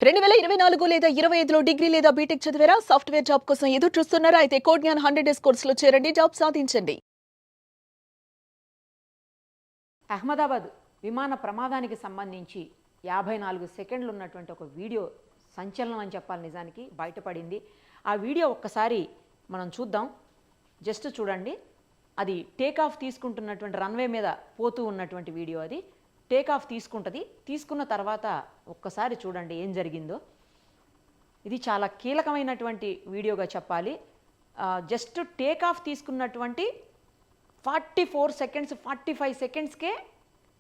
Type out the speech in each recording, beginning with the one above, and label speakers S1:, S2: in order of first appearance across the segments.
S1: 2024 లేదా 25లో డిగ్రీ లేదా బీటెక్ చదివారా? సాఫ్ట్‌వేర్ జాబ్ కోసం ఎదురు చూస్తున్నారా? అయితే కోడ్ జ్ఞాన్ 100 డేస్ కోర్సులో చేరండి, జాబ్ సాధించండి.
S2: అహ్మదాబాద్ విమాన ప్రమాదానికి సంబంధించి 54 సెకండ్లు ఉన్నటువంటి ఒక వీడియో సంచలనం అని చెప్పాలి, నిజానికి బయటపడింది. ఆ వీడియో ఒక్కసారి మనం చూద్దాం. జస్ట్ చూడండి. అది టేక్ ఆఫ్ తీసుకుంటున్నటువంటి రన్వే మీద పోతూ ఉన్నటువంటి వీడియో. అది టేక్ ఆఫ్ తీసుకుంటుంది. తీసుకున్న తర్వాత ఒక్కసారి చూడండి ఏం జరిగిందో. ఇది చాలా కీలకమైనటువంటి వీడియోగా చెప్పాలి. జస్ట్ టేక్ ఆఫ్ తీసుకున్నటువంటి 44 సెకండ్స్ 45 సెకండ్స్కే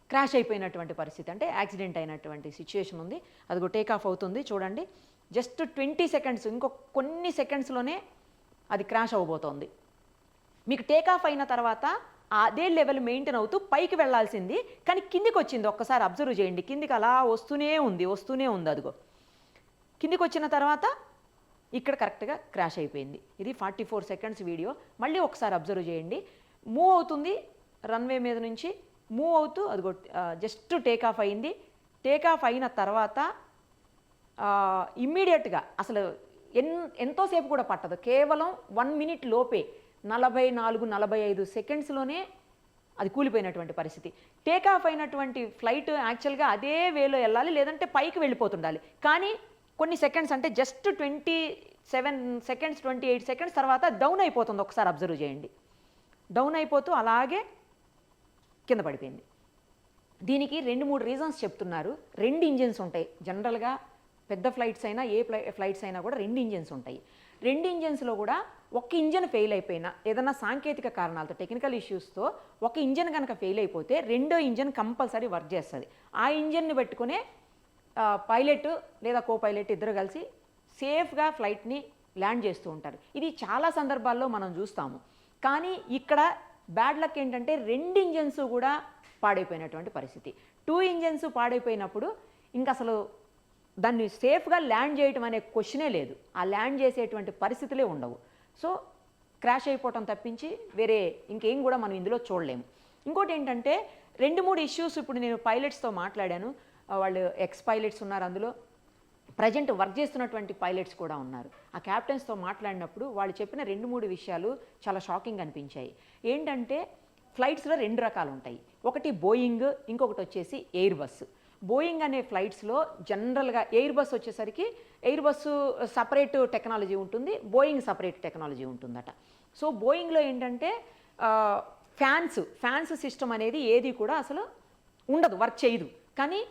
S2: క్రాష్ అయిపోయినటువంటి పరిస్థితి, అంటే యాక్సిడెంట్ అయినటువంటి సిచ్యుయేషన్ ఉంది. అదిగో టేక్ ఆఫ్ అవుతుంది చూడండి. జస్ట్ 20 సెకండ్స్, ఇంకో కొన్ని సెకండ్స్లోనే అది క్రాష్ అవ్వబోతోంది. మీకు టేక్ ఆఫ్ అయిన తర్వాత అదే లెవెల్ మెయింటైన్ అవుతూ పైకి వెళ్లాల్సింది, కానీ కిందికి వచ్చింది. ఒక్కసారి అబ్జర్వ్ చేయండి. కిందికి అలా వస్తూనే ఉంది. అదిగో కిందికి వచ్చిన తర్వాత ఇక్కడ కరెక్ట్గా క్రాష్ అయిపోయింది. ఇది 44 సెకండ్స్ వీడియో. మళ్ళీ ఒకసారి అబ్జర్వ్ చేయండి. మూవ్ అవుతుంది, రన్వే మీద నుంచి మూవ్ అవుతూ అదిగో జస్ట్ టేక్ ఆఫ్ అయింది. టేక్ ఆఫ్ అయిన తర్వాత ఇమ్మీడియట్గా అసలు ఎంతోసేపు కూడా పట్టదు, కేవలం 1 మినిట్ లోపే 44-45 సెకండ్స్లోనే అది కూలిపోయినటువంటి పరిస్థితి. టేక్ ఆఫ్ అయినటువంటి ఫ్లైట్ యాక్చువల్గా అదే వేలో వెళ్ళాలి, లేదంటే పైకి వెళ్ళిపోతుండాలి. కానీ కొన్ని సెకండ్స్, అంటే జస్ట్ 27 సెకండ్స్ 28 సెకండ్స్ తర్వాత డౌన్ అయిపోతుంది. ఒకసారి అబ్జర్వ్ చేయండి. డౌన్ అయిపోతూ అలాగే కింద పడిపోయింది. దీనికి 2-3 రీజన్స్ చెప్తున్నారు. 2 ఇంజిన్స్ ఉంటాయి జనరల్గా. పెద్ద ఫ్లైట్స్ అయినా ఏ ఫ్లైట్స్ అయినా కూడా 2 ఇంజిన్స్ ఉంటాయి. 2 ఇంజిన్స్లో కూడా ఒక ఇంజన్ ఫెయిల్ అయిపోయినా, ఏదైనా సాంకేతిక కారణాలతో టెక్నికల్ ఇష్యూస్తో ఒక ఇంజన్ కనుక ఫెయిల్ అయిపోతే రెండో ఇంజన్ కంపల్సరీ వర్క్ చేస్తుంది. ఆ ఇంజన్ని పెట్టుకునే పైలట్ లేదా కో పైలట్ ఇద్దరు కలిసి సేఫ్గా ఫ్లైట్ని ల్యాండ్ చేస్తూ ఉంటారు. ఇది చాలా సందర్భాల్లో మనం చూస్తాము. కానీ ఇక్కడ బ్యాడ్ లక్ ఏంటంటే 2 ఇంజన్స్ కూడా పాడైపోయినటువంటి పరిస్థితి. 2 ఇంజన్స్ పాడైపోయినప్పుడు ఇంకా అసలు దాన్ని సేఫ్గా ల్యాండ్ చేయటం అనే క్వశ్చనే లేదు. ఆ ల్యాండ్ చేసేటువంటి పరిస్థితులే ఉండవు. సో క్రాష్ అయిపోవటం తప్పించి వేరే ఇంకేం కూడా మనం ఇందులో చూడలేము. ఇంకోటి ఏంటంటే 2-3 ఇష్యూస్ ఇప్పుడు నేను పైలట్స్తో మాట్లాడాను. వాళ్ళు ఎక్స్ పైలట్స్ ఉన్నారు, అందులో ప్రజెంట్ వర్క్ చేస్తున్నటువంటి పైలట్స్ కూడా ఉన్నారు. ఆ క్యాప్టెన్స్తో మాట్లాడినప్పుడు వాళ్ళు చెప్పిన 2-3 విషయాలు చాలా షాకింగ్ అనిపించాయి. ఏంటంటే ఫ్లైట్స్లో 2 రకాలు ఉంటాయి. ఒకటి బోయింగ్, ఇంకొకటి వచ్చేసి ఎయిర్ బస్. బోయింగ్ అనే ఫ్లైట్స్లో జనరల్గా, ఎయిర్ బస్ వచ్చేసరికి ఎయిర్ బస్సు సపరేట్ టెక్నాలజీ ఉంటుంది, బోయింగ్ సపరేట్ టెక్నాలజీ ఉంటుందట. సో బోయింగ్లో ఏంటంటే ఫ్యాన్స్ సిస్టమ్ అనేది ఏది కూడా అసలు ఉండదు, వర్క్ చేయదు. కానీ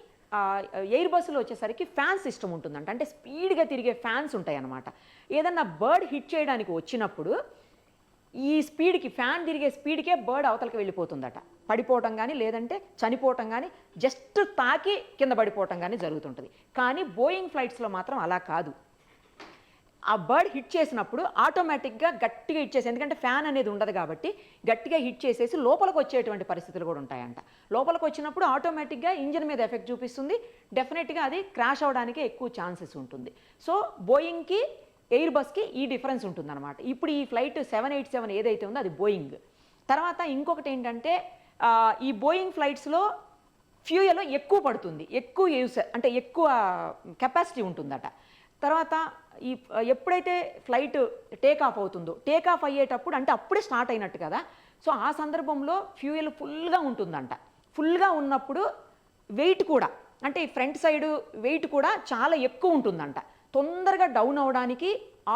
S2: ఎయిర్ బస్సులో వచ్చేసరికి ఫ్యాన్ సిస్టమ్ ఉంటుందంట. అంటే స్పీడ్గా తిరిగే ఫ్యాన్స్ ఉంటాయి అన్నమాట. ఏదన్నా బర్డ్ హిట్ చేయడానికి వచ్చినప్పుడు ఈ స్పీడ్కి, ఫ్యాన్ తిరిగే స్పీడ్కే బర్డ్ అవతలకి వెళ్ళిపోతుందట. పడిపోవటం కానీ, లేదంటే చనిపోవటం కానీ, జస్ట్ తాకి కింద పడిపోవటం కానీ జరుగుతుంటుంది. కానీ బోయింగ్ ఫ్లైట్స్లో మాత్రం అలా కాదు. ఆ బర్డ్ హిట్ చేసినప్పుడు ఆటోమేటిక్గా గట్టిగా హిట్ చేసి, ఎందుకంటే ఫ్యాన్ అనేది ఉండదు కాబట్టి గట్టిగా హిట్ చేసేసి లోపలికి వచ్చేటువంటి పరిస్థితులు కూడా ఉంటాయంట. లోపలికి వచ్చినప్పుడు ఆటోమేటిక్గా ఇంజిన్ మీద ఎఫెక్ట్ చూపిస్తుంది. డెఫినెట్గా అది క్రాష్ అవడానికి ఎక్కువ ఛాన్సెస్ ఉంటుంది. సో బోయింగ్కి ఎయిర్ బస్కి ఈ డిఫరెన్స్ ఉంటుందన్నమాట. ఇప్పుడు ఈ ఫ్లైట్ 787 ఏదైతే ఉందో అది బోయింగ్. తర్వాత ఇంకొకటి ఏంటంటే ఈ బోయింగ్ ఫ్లైట్స్లో ఫ్యూయల్ ఎక్కువ పడుతుంది, ఎక్కువ యూస్, అంటే ఎక్కువ కెపాసిటీ ఉంటుందట. తర్వాత ఈ ఎప్పుడైతే ఫ్లైట్ టేక్ ఆఫ్ అవుతుందో, టేక్ ఆఫ్ అయ్యేటప్పుడు అంటే అప్పుడే స్టార్ట్ అయినట్టు కదా. సో ఆ సందర్భంలో ఫ్యూయల్ ఫుల్గా ఉంటుందంట. ఫుల్గా ఉన్నప్పుడు వెయిట్ కూడా, అంటే ఈ ఫ్రంట్ సైడ్ వెయిట్ కూడా చాలా ఎక్కువ ఉంటుందంట. తొందరగా డౌన్ అవడానికి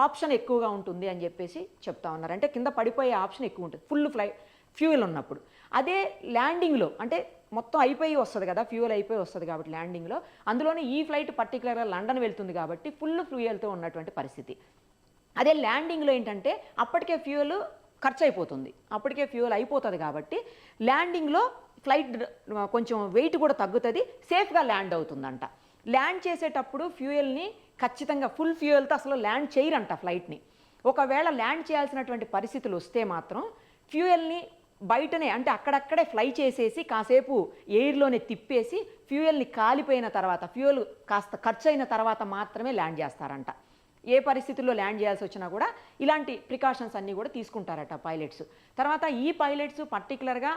S2: ఆప్షన్ ఎక్కువగా ఉంటుంది అని చెప్పేసి చెప్తా ఉన్నారు. అంటే కింద పడిపోయే ఆప్షన్ ఎక్కువ ఉంటుంది ఫుల్ ఫ్యూయల్ ఉన్నప్పుడు. అదే ల్యాండింగ్లో, అంటే మొత్తం అయిపోయి వస్తుంది కదా, ఫ్యూయల్ అయిపోయి వస్తుంది కాబట్టి ల్యాండింగ్లో, అందులోనే ఈ ఫ్లైట్ పర్టికులర్గా లండన్ వెళ్తుంది కాబట్టి ఫుల్ ఫ్యూయల్తో ఉన్నటువంటి పరిస్థితి. అదే ల్యాండింగ్లో ఏంటంటే అప్పటికే ఫ్యూయల్ ఖర్చు అయిపోతుంది, అప్పటికే ఫ్యూయల్ అయిపోతుంది కాబట్టి ల్యాండింగ్లో ఫ్లైట్ కొంచెం వెయిట్ కూడా తగ్గుతుంది, సేఫ్గా ల్యాండ్ అవుతుందంట. ల్యాండ్ చేసేటప్పుడు ఫ్యూయల్ని ఖచ్చితంగా ఫుల్ ఫ్యూయల్తో అసలు ల్యాండ్ చేయరంట ఫ్లైట్ని. ఒకవేళ ల్యాండ్ చేయాల్సినటువంటి పరిస్థితులు వస్తే మాత్రం ఫ్యూయల్ని బయటనే, అంటే అక్కడక్కడే ఫ్లై చేసేసి కాసేపు ఎయిర్లోనే తిప్పేసి ఫ్యూయల్ని కాలిపోయిన తర్వాత, ఫ్యూయల్ కాస్త ఖర్చు అయిన తర్వాత మాత్రమే ల్యాండ్ చేస్తారంట. ఏ పరిస్థితుల్లో ల్యాండ్ చేయాల్సి వచ్చినా కూడా ఇలాంటి ప్రికాషన్స్ అన్నీ కూడా తీసుకుంటారట పైలట్స్. తర్వాత ఈ పైలట్స్ పర్టికులర్గా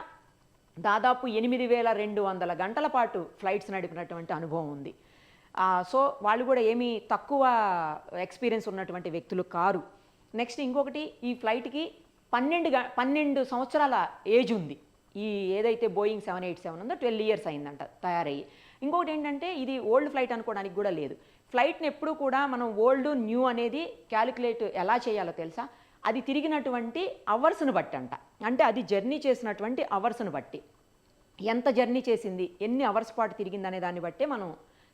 S2: దాదాపు 8,200 గంటల పాటు ఫ్లైట్స్ నడిపినటువంటి అనుభవం ఉంది. సో వాళ్ళు కూడా ఏమీ తక్కువ ఎక్స్పీరియన్స్ ఉన్నటువంటి వ్యక్తులు కారు. నెక్స్ట్ ఇంకొకటి, ఈ ఫ్లైట్కి 12 సంవత్సరాల ఏజ్ ఉంది. ఈ ఏదైతే బోయింగ్ 787 ఉందో 12 ఇయర్స్ అయిందంట తయారయ్యి. ఇంకొకటి ఏంటంటే ఇది ఓల్డ్ ఫ్లైట్ అనుకోవడానికి కూడా లేదు. ఫ్లైట్ని ఎప్పుడు కూడా మనం ఓల్డ్ న్యూ అనేది క్యాలిక్యులేట్ ఎలా చేయాలో తెలుసా? అది తిరిగినటువంటి అవర్స్ను బట్టి అంట. అంటే అది జర్నీ చేసినటువంటి అవర్స్ను బట్టి, ఎంత జర్నీ చేసింది, ఎన్ని అవర్స్ పాటు తిరిగింది అనే దాన్ని బట్టే మనం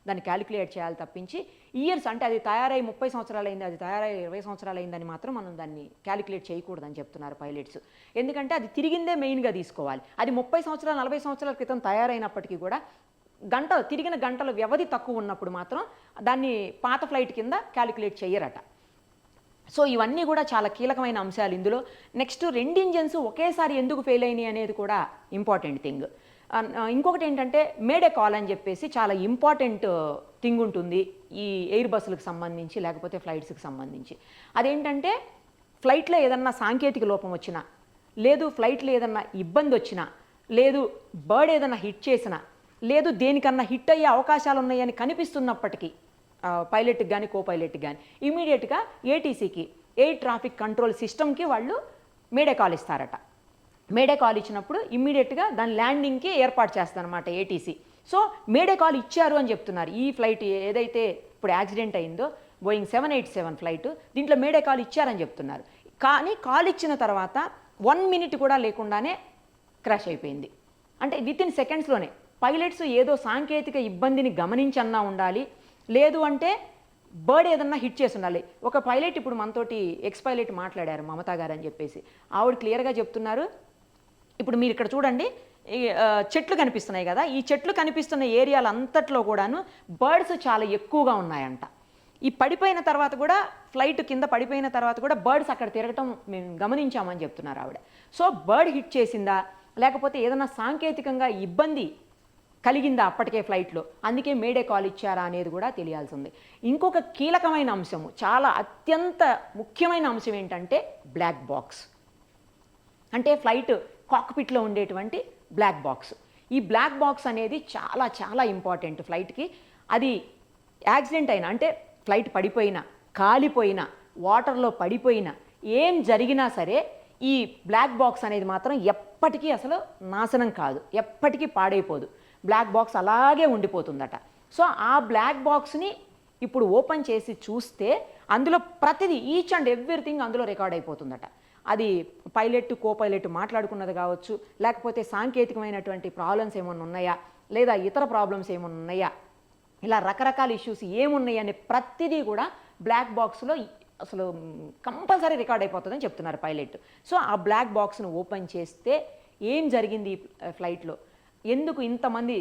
S2: దాన్ని క్యాలిక్యులేట్ చేయాలి తప్పించి ఇయర్స్ అంటే అది తయారై 30 సంవత్సరాలు అయింది, అది తయారై 20 సంవత్సరాలు అయిందని మాత్రం మనం దాన్ని క్యాలిక్యులేట్ చేయకూడదని చెప్తున్నారు పైలట్స్. ఎందుకంటే అది తిరిగిందే మెయిన్గా తీసుకోవాలి. అది 30 సంవత్సరాలు 40 సంవత్సరాల క్రితం తయారైనప్పటికీ కూడా తిరిగిన గంటల వ్యవధి తక్కువ ఉన్నప్పుడు మాత్రం దాన్ని పాత ఫ్లైట్ కింద క్యాలిక్యులేట్ చేయరట. సో ఇవన్నీ కూడా చాలా కీలకమైన అంశాలు ఇందులో. నెక్స్ట్ 2 ఇంజన్స్ ఒకేసారి ఎందుకు ఫెయిల్ అయినాయి అనేది కూడా ఇంపార్టెంట్ థింగ్. ఇంకొకటి ఏంటంటే మేడే కాల్ అని చెప్పేసి చాలా ఇంపార్టెంట్ థింగ్ ఉంటుంది ఈ ఎయిర్ బస్సులకు సంబంధించి లేకపోతే ఫ్లైట్స్కి సంబంధించి. అదేంటంటే ఫ్లైట్లో ఏదన్నా సాంకేతిక లోపం వచ్చినా, లేదు ఫ్లైట్లో ఏదన్నా ఇబ్బంది వచ్చినా, లేదు బర్డ్ ఏదన్నా హిట్ చేసినా, లేదు దేనికన్నా హిట్ అయ్యే అవకాశాలు ఉన్నాయని కనిపిస్తున్నప్పటికీ పైలట్కి కానీ కో పైలట్కి కానీ ఇమీడియట్గా ఏటీసీకి, ఎయిర్ ట్రాఫిక్ కంట్రోల్ సిస్టమ్కి వాళ్ళు మేడే కాల్ ఇస్తారట. మేడే కాల్ ఇచ్చినప్పుడు ఇమ్మీడియట్గా దాని ల్యాండింగ్కి ఏర్పాటు చేస్తారనమాట ఏటీసీ. సో మేడే కాల్ ఇచ్చారు అని చెప్తున్నారు. ఈ ఫ్లైట్ ఏదైతే ఇప్పుడు యాక్సిడెంట్ అయిందో బోయింగ్ 787 ఫ్లైట్, దీంట్లో మేడే కాల్ ఇచ్చారని చెప్తున్నారు. కానీ కాల్ ఇచ్చిన తర్వాత 1 మినిట్ కూడా లేకుండానే క్రాష్ అయిపోయింది. అంటే వితిన్ సెకండ్స్లోనే పైలట్స్ ఏదో సాంకేతిక ఇబ్బందిని గమనించన్నా ఉండాలి, లేదు అంటే బర్డ్ ఏదన్నా హిట్ చేసి ఉండాలి. ఒక పైలట్ ఇప్పుడు మనతోటి ఎక్స్ పైలట్ మాట్లాడారు, మమతా గారు అని చెప్పేసి. ఆవిడ క్లియర్గా చెప్తున్నారు, ఇప్పుడు మీరు ఇక్కడ చూడండి చెట్లు కనిపిస్తున్నాయి కదా, ఈ చెట్లు కనిపిస్తున్న ఏరియాలు అంతట్లో కూడాను బర్డ్స్ చాలా ఎక్కువగా ఉన్నాయంట. ఈ పడిపోయిన తర్వాత కూడా ఫ్లైట్ కింద పడిపోయిన తర్వాత కూడా బర్డ్స్ అక్కడ తిరగటం మేము గమనించామని చెప్తున్నారు ఆవిడ. సో బర్డ్ హిట్ చేసిందా లేకపోతే ఏదైనా సాంకేతికంగా ఇబ్బంది కలిగిందా అప్పటికే ఫ్లైట్లో, అందుకే మేడే కాల్ ఇచ్చారా అనేది కూడా తెలియాల్సి ఉంది. ఇంకొక కీలకమైన అంశము, చాలా అత్యంత ముఖ్యమైన అంశం ఏంటంటే బ్లాక్ బాక్స్. అంటే ఫ్లైట్ కాక్పిట్లో ఉండేటువంటి బ్లాక్ బాక్స్. ఈ బ్లాక్ బాక్స్ అనేది చాలా చాలా ఇంపార్టెంట్ ఫ్లైట్కి. అది యాక్సిడెంట్ అయినా అంటే ఫ్లైట్ పడిపోయినా, కాలిపోయినా, వాటర్లో పడిపోయినా, ఏం జరిగినా సరే ఈ బ్లాక్ బాక్స్ అనేది మాత్రం ఎప్పటికీ అసలు నాశనం కాదు, ఎప్పటికీ పాడైపోదు. బ్లాక్ బాక్స్ అలాగే ఉండిపోతుందట. సో ఆ బ్లాక్ బాక్స్ని ఇప్పుడు ఓపెన్ చేసి చూస్తే అందులో ప్రతిదీ, ఈచ్ అండ్ ఎవ్రీథింగ్ అందులో రికార్డ్ అయిపోతుందట. అది పైలట్ కో పైలట్ మాట్లాడుకున్నది కావచ్చు, లేకపోతే సాంకేతికమైనటువంటి ప్రాబ్లమ్స్ ఏమైనా ఉన్నాయా, లేదా ఇతర ప్రాబ్లమ్స్ ఏమైనా ఉన్నాయా, ఇలా రకరకాల ఇష్యూస్ ఏమున్నాయి అనే ప్రతిదీ కూడా బ్లాక్ బాక్స్లో అసలు కంపల్సరీ రికార్డ్ అయిపోతుందని చెప్తున్నారు పైలట్. సో ఆ బ్లాక్ బాక్స్ను ఓపెన్ చేస్తే ఏం జరిగింది ఫ్లైట్లో, ఎందుకు ఇంతమంది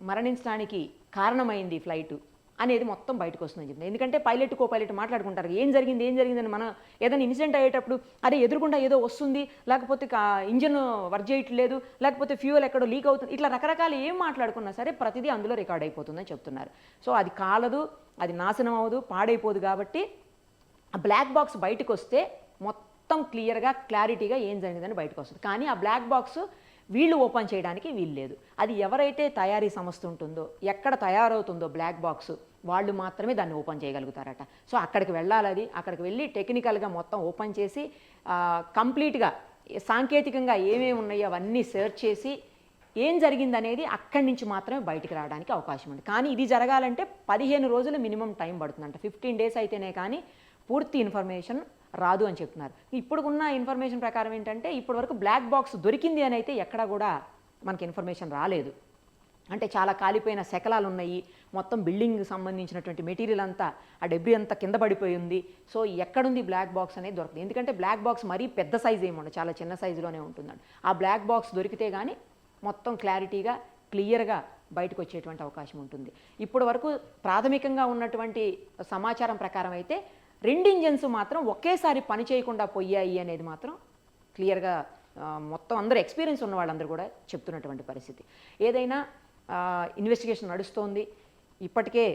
S2: మరణించడానికి కారణమైంది ఫ్లైట్ అనేది మొత్తం బయటకు వస్తుందని చెప్తుంది. ఎందుకంటే పైలట్ కో పైలట్ మాట్లాడుకుంటారు, ఏం జరిగిందని. మనం ఏదైనా ఇన్సిడెంట్ అయ్యేటప్పుడు అదే ఎదురుకుండా ఏదో వస్తుంది, లేకపోతే ఇంజన్ వర్క్ చేయట్లేదు, లేకపోతే ఫ్యూయల్ ఎక్కడో లీక్ అవుతుంది, ఇట్లా రకరకాలు ఏం మాట్లాడుకున్నా సరే ప్రతిదీ అందులో రికార్డ్ అయిపోతుందని చెప్తున్నారు. సో అది కాలదు, అది నాశనం అవ్వదు, పాడైపోదు. కాబట్టి ఆ బ్లాక్ బాక్స్ బయటకు వస్తే మొత్తం క్లియర్గా క్లారిటీగా ఏం జరిగిందని బయటకు వస్తుంది. కానీ ఆ బ్లాక్ బాక్స్ వీళ్ళు ఓపెన్ చేయడానికి వీలు లేదు. అది ఎవరైతే తయారీ సంస్థ ఉంటుందో, ఎక్కడ తయారవుతుందో బ్లాక్ బాక్స్, వాళ్ళు మాత్రమే దాన్ని ఓపెన్ చేయగలుగుతారట. సో అక్కడికి వెళ్ళాలి, అది అక్కడికి వెళ్ళి టెక్నికల్గా మొత్తం ఓపెన్ చేసి కంప్లీట్గా సాంకేతికంగా ఏమేమి ఉన్నాయో అవన్నీ సెర్చ్ చేసి ఏం జరిగిందనేది అక్కడి నుంచి మాత్రమే బయటికి రావడానికి అవకాశం ఉంది. కానీ ఇది జరగాలంటే 15 రోజులు మినిమం టైం పడుతుందంట. 15 డేస్ అయితేనే కానీ పూర్తి ఇన్ఫర్మేషన్ రాదు అని చెప్తున్నారు. ఇప్పుడు ఉన్న ఇన్ఫర్మేషన్ ప్రకారం ఏంటంటే ఇప్పటి వరకు బ్లాక్ బాక్స్ దొరికింది అని అయితే ఎక్కడా కూడా మనకి ఇన్ఫర్మేషన్ రాలేదు. అంటే చాలా కాలిపోయిన శకలాలు ఉన్నాయి, మొత్తం బిల్డింగ్ సంబంధించినటువంటి మెటీరియల్ అంతా, ఆ డెబ్రీ అంతా కింద పడిపోయి ఉంది. సో ఎక్కడుంది బ్లాక్ బాక్స్ అనేది దొరకదు. ఎందుకంటే బ్లాక్ బాక్స్ మరీ పెద్ద సైజ్ ఏముండదు, చాలా చిన్న సైజులోనే ఉంటుందండి. ఆ బ్లాక్ బాక్స్ దొరికితే కానీ మొత్తం క్లారిటీగా క్లియర్గా బయటకు వచ్చేటువంటి అవకాశం ఉంటుంది. ఇప్పటి వరకు ప్రాథమికంగా ఉన్నటువంటి సమాచారం ప్రకారం అయితే 2 ఇంజన్స్ మాత్రం ఒకేసారి పని చేయకుండా పోయాయి అనేది మాత్రం క్లియర్గా మొత్తం అందరూ ఎక్స్పీరియన్స్ ఉన్న వాళ్ళందరూ కూడా చెప్తున్నటువంటి పరిస్థితి. ఏదైనా ఇన్వెస్టిగేషన్ నడుస్తోంది. ఇప్పటికే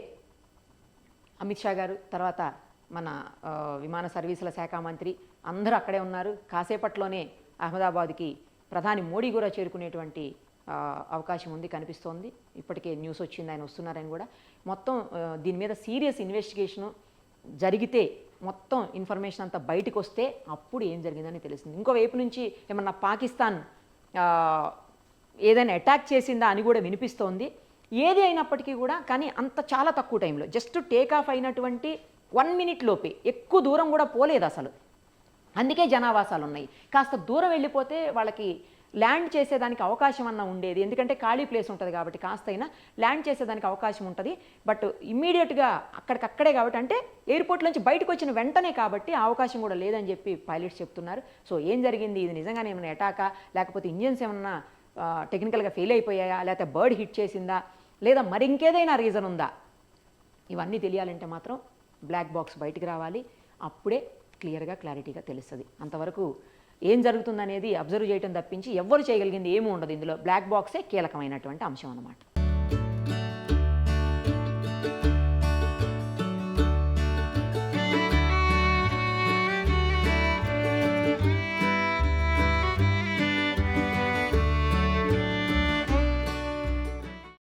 S2: అమిత్ షా గారు, తర్వాత మన విమాన సర్వీసుల శాఖ మంత్రి అందరూ అక్కడే ఉన్నారు. కాసేపట్లోనే అహ్మదాబాద్కి ప్రధాని మోడీ కూడా చేరుకునేటువంటి అవకాశం ఉంది, కనిపిస్తోంది. ఇప్పటికే న్యూస్ వచ్చింది, ఆయన వస్తున్నారని కూడా. మొత్తం దీని మీద సీరియస్ ఇన్వెస్టిగేషను జరిగితే మొత్తం ఇన్ఫర్మేషన్ అంతా బయటకు వస్తే అప్పుడు ఏం జరిగిందని తెలుస్తుంది. ఇంకోవైపు నుంచి ఏమన్నా పాకిస్తాన్ ఏదైనా అటాక్ చేసిందా అని కూడా వినిపిస్తోంది. ఏది అయినప్పటికీ కూడా కానీ అంత చాలా తక్కువ టైంలో జస్ట్ టేక్ ఆఫ్ అయినటువంటి 1 minute లోపే, ఎక్కువ దూరం కూడా పోలేదు అసలు. అందుకే జనావాసాలు ఉన్నాయి. కాస్త దూరం వెళ్ళిపోతే వాళ్ళకి ల్యాండ్ చేసేదానికి అవకాశం అన్న ఉండేది, ఎందుకంటే ఖాళీ ప్లేస్ ఉంటుంది కాబట్టి కాస్తైనా ల్యాండ్ చేసేదానికి అవకాశం ఉంటుంది. బట్ ఇమ్మీడియట్గా అక్కడికక్కడే కాబట్టి, అంటే ఎయిర్పోర్ట్ నుంచి బయటకు వచ్చిన వెంటనే కాబట్టి ఆ అవకాశం కూడా లేదని చెప్పి పైలట్స్ చెప్తున్నారు. సో ఏం జరిగింది, ఇది నిజంగానే ఏమైనా అటాకా, లేకపోతే ఇంజిన్స్ ఏమన్నా టెక్నికల్గా ఫెయిల్ అయిపోయాయా, లేకపోతే బర్డ్ హిట్ చేసిందా, లేదా మరి ఇంకేదైనా రీజన్ ఉందా, ఇవన్నీ తెలియాలంటే మాత్రం బ్లాక్ బాక్స్ బయటికి రావాలి. అప్పుడే క్లారిటీగా తెలుస్తుంది. అంతవరకు ఏం జరుగుతుందనేది అబ్జర్వ్ చేయడం తప్పించి ఎవ్వరు చేయగలిగింది ఏమీ ఉండదు. ఇందులో బ్లాక్ బాక్సే కీలకమైనటువంటి అంశం అన్నమాట.